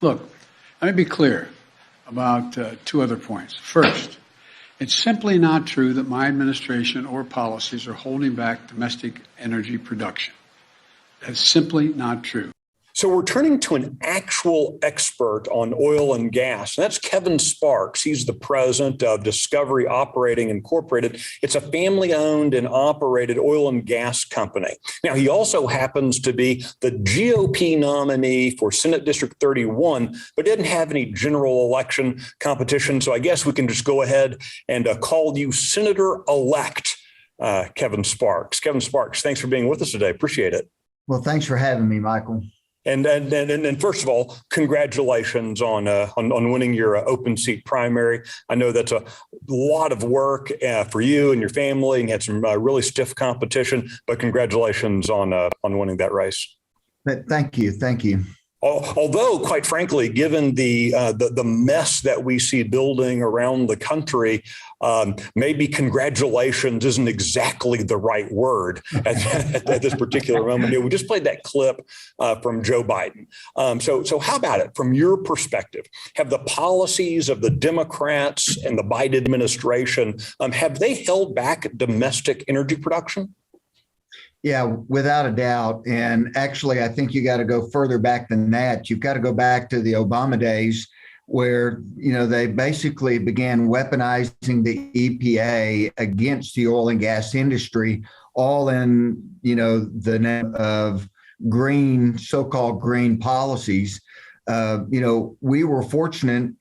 Look, let me be clear about two other points. First, it's simply not true that my administration or policies are holding back domestic energy production. That's simply not true. So we're turning to an actual expert on oil and gas. And that's Kevin Sparks. He's the president of Discovery Operating Incorporated. It's a family-owned and operated oil and gas company. Now, he also happens to be the GOP nominee for Senate District 31, but didn't have any general election competition. So I guess we can just go ahead and call you Senator-elect Kevin Sparks. Kevin Sparks, thanks for being with us today. Appreciate it. Well, thanks for having me, Michael. And first of all, congratulations on winning your open seat primary. I know that's a lot of work for you and your family, and you had some really stiff competition. But congratulations on winning that race. Thank you. Thank you. Although, quite frankly, given the mess that we see building around the country, maybe congratulations isn't exactly the right word at this particular moment. We just played that clip from Joe Biden. So how about it from your perspective? Have the policies of the Democrats and the Biden administration, have they held back domestic energy production? Yeah, without a doubt. And actually, I think you got to go further back than that. You've got to go back to the Obama days where, they basically began weaponizing the EPA against the oil and gas industry, all in, the name of green, so-called green policies. We were fortunate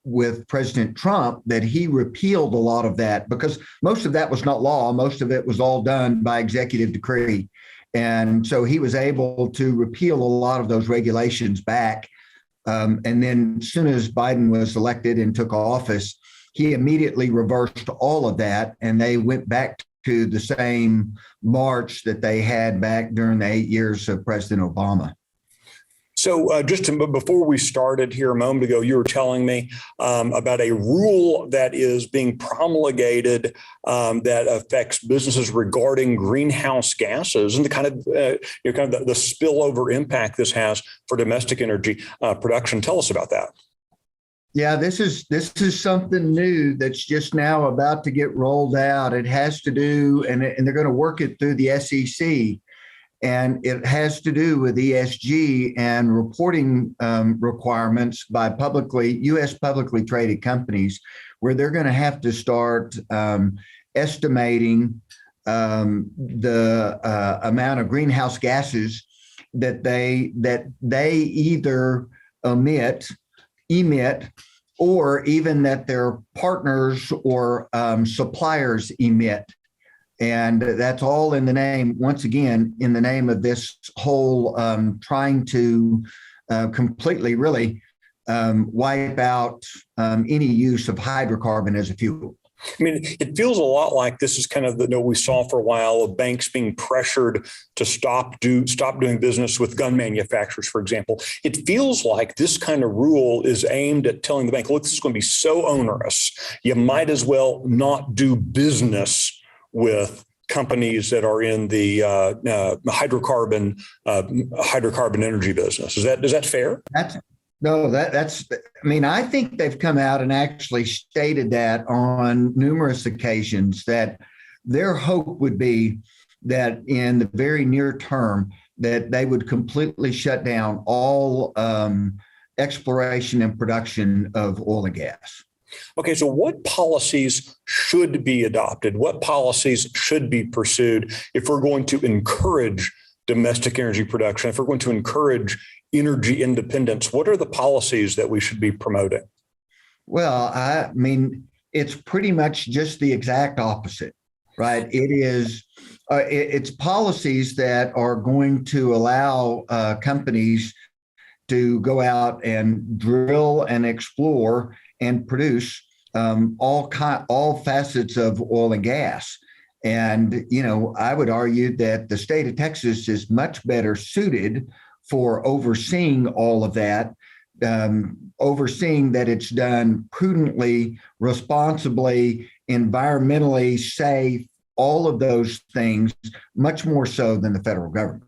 with President Trump that he repealed a lot of that because most of that was not law. Most of it was all done by executive decree. And so he was able to repeal a lot of those regulations back. And then as soon as Biden was elected and took office, he immediately reversed all of that. And they went back to the same march that they had back during the 8 years of President Obama. So before we started here a moment ago, you were telling me about a rule that is being promulgated that affects businesses regarding greenhouse gases and the kind of the spillover impact this has for domestic energy production. Tell us about that. Yeah, this is something new that's just now about to get rolled out. It has to do, and they're going to work it through the SEC. And it has to do with ESG and reporting requirements by U.S. publicly traded companies, where they're going to have to start estimating the amount of greenhouse gases that they either emit, or even that their partners or suppliers emit. And that's all in the name, once again, in the name of this whole trying to completely really wipe out any use of hydrocarbon as a fuel. I mean, it feels a lot like this is kind of the we saw for a while of banks being pressured to stop doing business with gun manufacturers, for example. It feels like this kind of rule is aimed at telling the bank, look, this is going to be so onerous, you might as well not do business with companies that are in the hydrocarbon energy business. Is that fair? I think they've come out and actually stated that on numerous occasions that their hope would be that in the very near term that they would completely shut down all exploration and production of oil and gas. Okay, so what policies should be adopted? What policies should be pursued if we're going to encourage domestic energy production, if we're going to encourage energy independence? What are the policies that we should be promoting? Well, I mean, it's pretty much just the exact opposite, right? It's policies that are going to allow companies to go out and drill and explore and produce all facets of oil and gas. And, I would argue that the state of Texas is much better suited for overseeing all of that, overseeing that it's done prudently, responsibly, environmentally safe, all of those things, much more so than the federal government.